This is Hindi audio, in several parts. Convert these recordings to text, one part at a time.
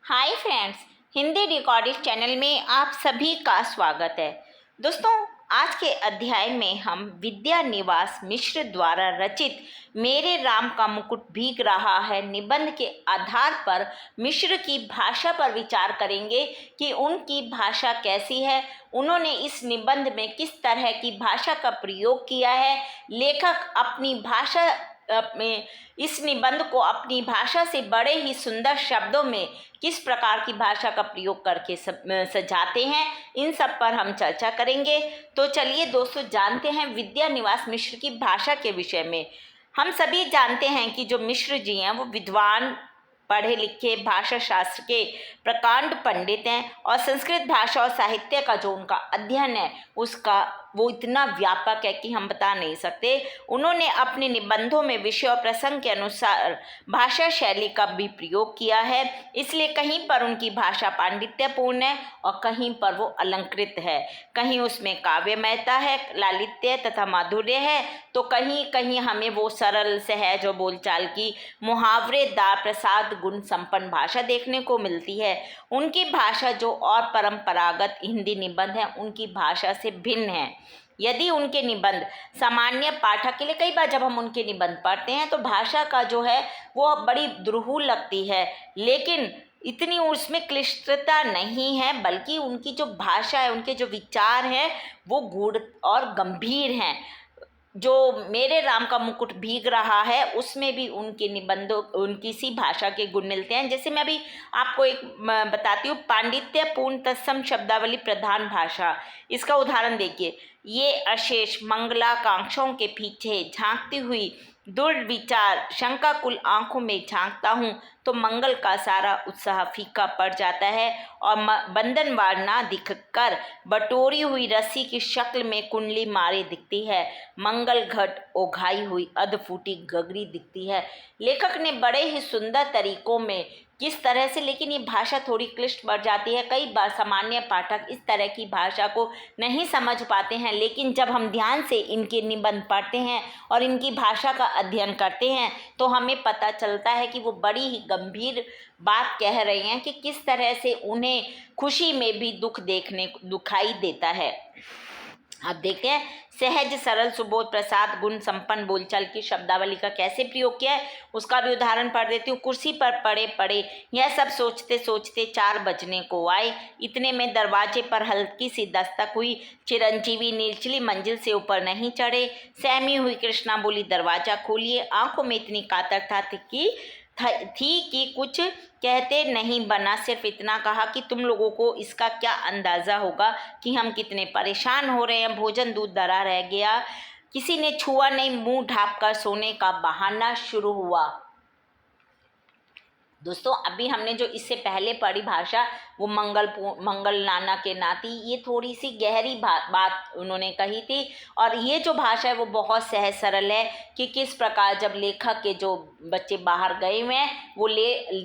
Hi friends, Hindi recording channel में आप सभी का स्वागत है। दोस्तों, आज के अध्याय में हम विद्या निवास मिश्र द्वारा रचित मेरे राम का मुकुट भीग रहा है निबंध के आधार पर मिश्र की भाषा पर विचार करेंगे कि उनकी भाषा कैसी है, उन्होंने इस निबंध में किस तरह की भाषा का प्रयोग किया है। लेखक अपनी भाषा में इस निबंध को अपनी भाषा से बड़े ही सुंदर शब्दों में किस प्रकार की भाषा का प्रयोग करके सजाते हैं, इन सब पर हम चर्चा करेंगे। तो चलिए दोस्तों, जानते हैं विद्या निवास मिश्र की भाषा के विषय में। हम सभी जानते हैं कि जो मिश्र जी हैं वो विद्वान, पढ़े लिखे, भाषा शास्त्र के प्रकांड पंडित हैं और संस्कृत भाषा और साहित्य का जो उनका अध्ययन है उसका वो इतना व्यापक है कि हम बता नहीं सकते। उन्होंने अपने निबंधों में विषय और प्रसंग के अनुसार भाषा शैली का भी प्रयोग किया है, इसलिए कहीं पर उनकी भाषा पांडित्यपूर्ण है और कहीं पर वो अलंकृत है। कहीं उसमें काव्यमयता है, लालित्य तथा माधुर्य है, तो कहीं कहीं हमें वो सरल सहज और बोलचाल की मुहावरेदार प्रसाद गुण संपन्न भाषा देखने को मिलती है। उनकी भाषा जो और परंपरागत हिंदी निबंध है उनकी भाषा से भिन्न है। यदि उनके निबंध सामान्य पाठक के लिए, कई बार जब हम उनके निबंध पढ़ते हैं तो भाषा का जो है वो बड़ी दुरूह लगती है, लेकिन इतनी उसमें क्लिष्टता नहीं है, बल्कि उनकी जो भाषा है, उनके जो विचार हैं वो गूढ़ और गंभीर हैं। जो मेरे राम का मुकुट भीग रहा है उसमें भी उनके निबंधों उनकी सी भाषा के गुण मिलते हैं। जैसे मैं अभी आपको एक बताती हूँ, पांडित्यपूर्ण तत्सम शब्दावली प्रधान भाषा। इसका उदाहरण देखिए, ये अशेष मंगलाकांक्षों के पीछे झांकती हुई दुर्विचार विचार शंकाकुल आंखों में झांकता हूँ तो मंगल का सारा उत्साह फीका पड़ जाता है और बंधनवार ना दिखकर बटोरी हुई रस्सी की शक्ल में कुंडली मारे दिखती है। मंगल घट ओघाई हुई अधफूटी गगरी दिखती है। लेखक ने बड़े ही सुंदर तरीकों में किस तरह से, लेकिन ये भाषा थोड़ी क्लिष्ट बढ़ जाती है। कई बार सामान्य पाठक इस तरह की भाषा को नहीं समझ पाते हैं, लेकिन जब हम ध्यान से इनके निबंध पढ़ते हैं और इनकी भाषा का अध्ययन करते हैं तो हमें पता चलता है कि वो बड़ी ही गंभीर बात कह रहे हैं कि किस तरह से उन्हें खुशी में भी दुख दुखाई देता है। अब देखते हैं सहज सरल सुबोध प्रसाद गुण संपन्न बोलचाल की शब्दावली का कैसे प्रयोग किया है, उसका भी उदाहरण पढ़ देती हूँ। कुर्सी पर पड़े पड़े यह सब सोचते सोचते 4 बजने को आए। इतने में दरवाजे पर हल्की सी दस्तक हुई। चिरंजीवी निचली मंजिल से ऊपर नहीं चढ़े। सहमी हुई कृष्णा बोली, दरवाजा खोलिए। आंखों में इतनी कातरता थी कि कुछ कहते नहीं बना, सिर्फ इतना कहा कि तुम लोगों को इसका क्या अंदाज़ा होगा कि हम कितने परेशान हो रहे हैं। भोजन दूध धरा रह गया, किसी ने छुआ नहीं, मुंह ढाँप कर सोने का बहाना शुरू हुआ। दोस्तों, अभी हमने जो इससे पहले पढ़ी भाषा वो मंगल नाना के नाती, ये थोड़ी सी गहरी बात उन्होंने कही थी। और ये जो भाषा है वो बहुत सहज सरल है कि किस प्रकार जब लेखक के जो बच्चे बाहर गए हुए हैं वो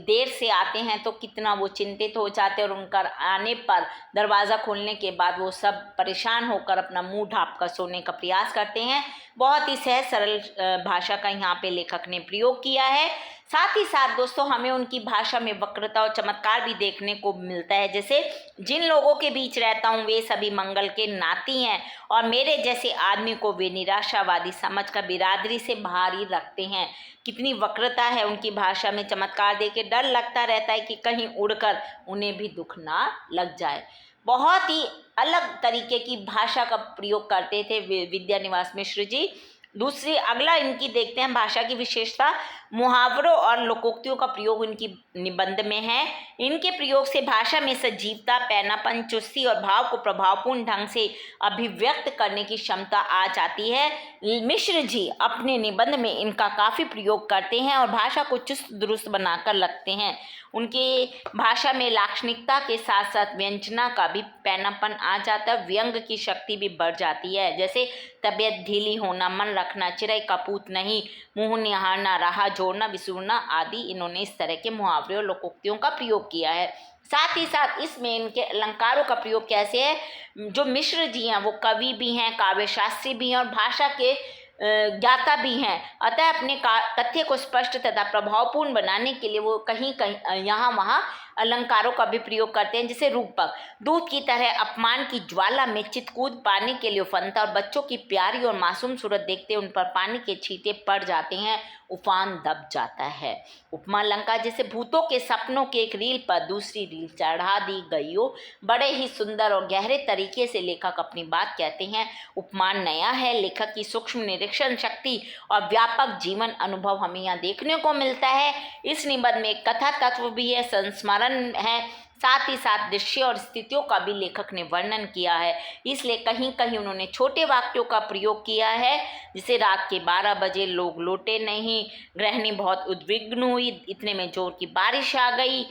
देर से आते हैं तो कितना वो चिंतित हो जाते हैं और उनका आने पर दरवाज़ा खोलने के बाद वो सब परेशान होकर अपना मुंह ढाँप कर सोने का प्रयास करते हैं। बहुत ही सहज सरल भाषा का यहाँ पे लेखक ने प्रयोग किया है। साथ ही साथ दोस्तों, हमें उनकी भाषा में वक्रता और चमत्कार भी देखने को मिलता है। जैसे, जिन लोगों के बीच रहता हूँ वे सभी मंगल के नाती हैं और मेरे जैसे आदमी को वे निराशावादी समझकर बिरादरी से बाहर ही रखते हैं। कितनी वक्रता है उनकी भाषा में, चमत्कार देख के डर लगता रहता है कि कहीं उड़कर उन्हें भी दुख ना लग जाए। बहुत ही अलग तरीके की भाषा का प्रयोग करते थे विद्या निवास मिश्र जी। दूसरी अगला इनकी देखते हैं भाषा की विशेषता, मुहावरों और लोकोक्तियों का प्रयोग इनकी निबंध में है। इनके प्रयोग से भाषा में सजीवता, पैनापन, चुस्ती और भाव को प्रभावपूर्ण ढंग से अभिव्यक्त करने की क्षमता आ जाती है। मिश्र जी अपने निबंध में इनका काफ़ी प्रयोग करते हैं और भाषा को चुस्त दुरुस्त बनाकर रखते हैं। उनके भाषा में लाक्षणिकता के साथ साथ व्यंजना का भी पैनापन आ जाता है, व्यंग की शक्ति भी बढ़ जाती है। जैसे तबीयत ढीली होना, मन रखना, चिरई कपूत नहीं, मुँह निहारना, राह जोड़ना, विसूरना आदि इन्होंने इस तरह के मुहावरे और लोकोक्तियों का प्रयोग किया है। साथ ही साथ इसमें इनके अलंकारों का प्रयोग कैसे है, जो मिश्र जी हैं वो कवि भी हैं, काव्यशास्त्री भी हैं और भाषा के ज्ञाता भी हैं। अतः अपने तथ्य को स्पष्ट तथा प्रभावपूर्ण बनाने के लिए वो कहीं कहीं यहाँ वहाँ अलंकारों का भी प्रयोग करते हैं, जैसे रूपक। दूध की तरह अपमान की ज्वाला में चित कूद पानी के लिए उफनता और बच्चों की प्यारी और मासूम सूरत देखते उन पर पानी के छींटे पड़ जाते हैं, उफान दब जाता है। उपमा लंका जैसे भूतों के सपनों के एक रील पर दूसरी रील चढ़ा दी गई हो। बड़े ही सुंदर और गहरे तरीके से लेखक अपनी बात कहते हैं। उपमान नया है, लेखक की सूक्ष्म निरीक्षण शक्ति और व्यापक जीवन अनुभव हमें यहाँ देखने को मिलता है। इस निबंध में कथा तत्व भी है, संस्मरण है, साथ ही साथ दृश्य और स्थितियों का भी लेखक ने वर्णन किया है। इसलिए कहीं कहीं उन्होंने छोटे वाक्यों का प्रयोग किया है, जैसे रात के 12 बजे लोग लौटे नहीं, गृहिणी बहुत उद्विग्न हुई, इतने में जोर की बारिश आ गई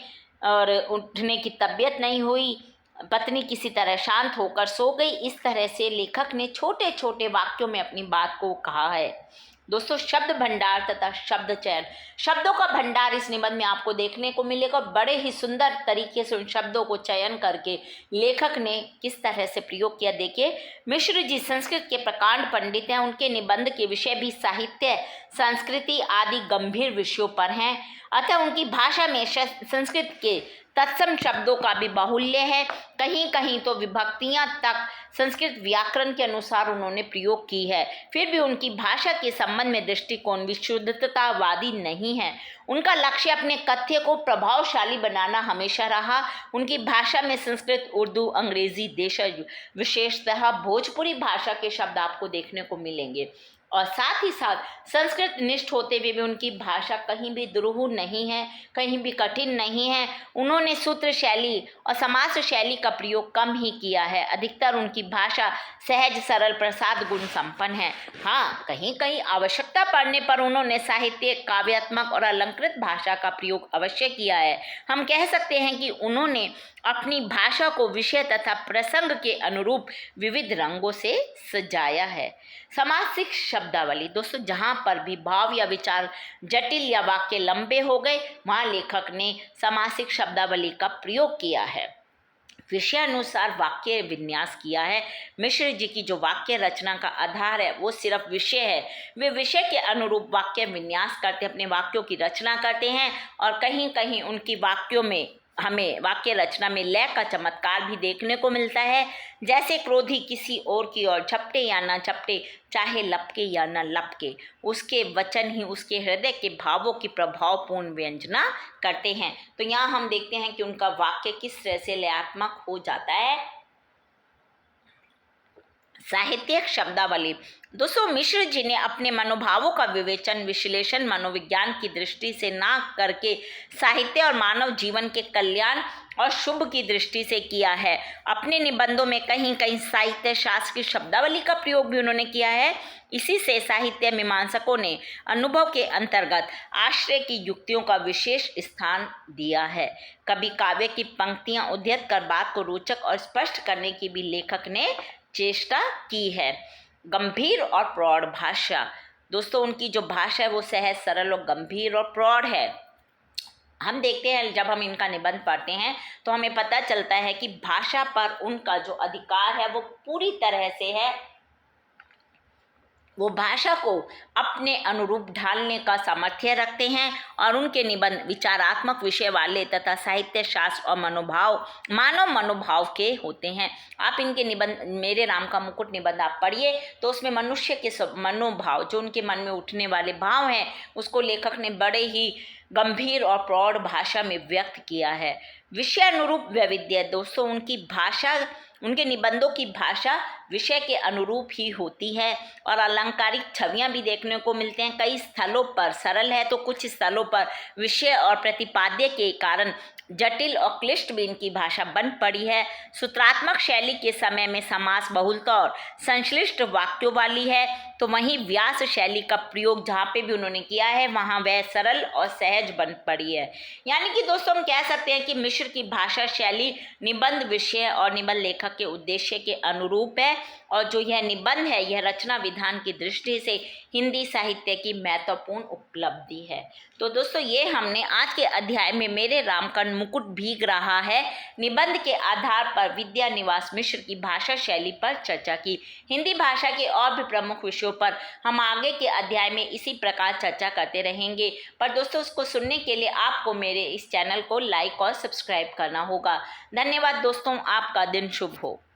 और उठने की तबीयत नहीं हुई, पत्नी किसी तरह शांत होकर सो गई। इस तरह से लेखक ने छोटे छोटे वाक्यों में अपनी बात को कहा है। दोस्तों, शब्द भंडार तथा शब्द चयन, शब्दों का भंडार इस निबंध में आपको देखने को मिलेगा। बड़े ही सुंदर तरीके से उन शब्दों को चयन करके लेखक ने किस तरह से प्रयोग किया, देखिए। मिश्र जी संस्कृत के प्रकांड पंडित हैं। उनके निबंध के विषय भी साहित्य, संस्कृति आदि गंभीर विषयों पर हैं, अतः उनकी भाषा में संस्कृत के तत्सम शब्दों का भी बाहुल्य है। कहीं कहीं तो विभक्तियां तक संस्कृत व्याकरण के अनुसार उन्होंने प्रयोग की है। फिर भी उनकी भाषा के संबंध में दृष्टिकोण विशुद्धतावादी नहीं है। उनका लक्ष्य अपने कथ्य को प्रभावशाली बनाना हमेशा रहा। उनकी भाषा में संस्कृत, उर्दू, अंग्रेजी, देशज, विशेषतः भोजपुरी भाषा के शब्द आपको देखने को मिलेंगे। और साथ ही साथ संस्कृत निष्ठ होते हुए भी उनकी भाषा कहीं भी दुरूह नहीं है, कहीं भी कठिन नहीं है। उन्होंने सूत्र शैली और समास शैली का प्रयोग कम ही किया है। अधिकतर उनकी भाषा सहज, सरल, प्रसाद गुण संपन्न है। हाँ, कहीं कहीं आवश्यकता पड़ने पर उन्होंने साहित्य, काव्यात्मक और अलंकृत भाषा का प्रयोग अवश्य किया है। हम कह सकते हैं कि उन्होंने अपनी भाषा को विषय तथा प्रसंग के अनुरूप विविध रंगों से सजाया है। समासिक शब्दावली, दोस्तों, जहाँ पर भी भाव या विचार जटिल या वाक्य लंबे हो गए, वहाँ लेखक ने समासिक शब्दावली का प्रयोग किया है। विषयानुसार वाक्य विन्यास किया है। मिश्र जी की जो वाक्य रचना का आधार है वो सिर्फ विषय है। वे विषय के अनुरूप वाक्य विन्यास करते, अपने वाक्यों की रचना करते हैं और कहीं कहीं उनकी वाक्यों में हमें वाक्य रचना में लय का चमत्कार भी देखने को मिलता है। जैसे क्रोधी किसी और की ओर झपटे या ना झपटे, चाहे लपके या न लपके, उसके वचन ही उसके हृदय के भावों की प्रभावपूर्ण व्यंजना करते हैं। तो यहाँ हम देखते हैं कि उनका वाक्य किस तरह से लयात्मक हो जाता है। साहित्यिक शब्दावली, दोस्तों, मिश्र जी ने अपने मनोभावों का विवेचन, विश्लेषण मनोविज्ञान की दृष्टि से ना करके साहित्य और मानव जीवन के कल्याण और शुभ की दृष्टि से किया है। अपने निबंधों में कहीं कहीं साहित्य शास्त्र की शब्दावली का प्रयोग भी उन्होंने किया है। इसी से साहित्य मीमांसकों ने अनुभव के अंतर्गत आश्रय की युक्तियों का विशेष स्थान दिया है। कभी काव्य की पंक्तियां उद्धृत कर बात को रोचक और स्पष्ट करने की भी लेखक ने चेष्टा की है। गंभीर और प्रौढ़ भाषा, दोस्तों, उनकी जो भाषा है वो सहज, सरल और गंभीर और प्रौढ़ है। हम देखते हैं जब हम इनका निबंध पढ़ते हैं तो हमें पता चलता है कि भाषा पर उनका जो अधिकार है वो पूरी तरह से है। वो भाषा को अपने अनुरूप ढालने का सामर्थ्य रखते हैं और उनके निबंध विचारात्मक विषय वाले तथा साहित्य शास्त्र और मानव मनोभाव के होते हैं। आप इनके निबंध, मेरे राम का मुकुट निबंध आप पढ़िए तो उसमें मनुष्य के मनोभाव, जो उनके मन में उठने वाले भाव हैं, उसको लेखक ने बड़े ही गंभीर और प्रौढ़ भाषा में व्यक्त किया है। विषयानुरूप वैविध्य, दोस्तों, उनकी भाषा, उनके निबंधों की भाषा विषय के अनुरूप ही होती है और अलंकारिक छवियां भी देखने को मिलते हैं। कई स्थलों पर सरल है तो कुछ स्थलों पर विषय और प्रतिपाद्य के कारण जटिल और क्लिष्ट भी इनकी भाषा बन पड़ी है। सूत्रात्मक शैली के समय में समास बहुलता और संश्लिष्ट वाक्यों वाली है, तो वहीं व्यास शैली का प्रयोग जहाँ पे भी उन्होंने किया है वहाँ वह सरल और सहज बन पड़ी है। यानी कि दोस्तों, हम कह सकते हैं कि मिश्र की भाषा शैली निबंध विषय और निबंध लेखक के उद्देश्य के अनुरूप है और जो यह निबंध है यह रचना विधान की दृष्टि से हिंदी साहित्य की महत्वपूर्ण उपलब्धि है। तो दोस्तों, ये हमने आज के अध्याय में मेरे राम का मुकुट भीग रहा है निबंध के आधार पर विद्या निवास मिश्र की भाषा शैली पर चर्चा की। हिंदी भाषा के और भी प्रमुख विषयों विषयों पर हम आगे के अध्याय में इसी प्रकार चर्चा करते रहेंगे। पर दोस्तों, उसको सुनने के लिए आपको मेरे इस चैनल को लाइक और सब्सक्राइब करना होगा। धन्यवाद दोस्तों, आपका दिन शुभ हो।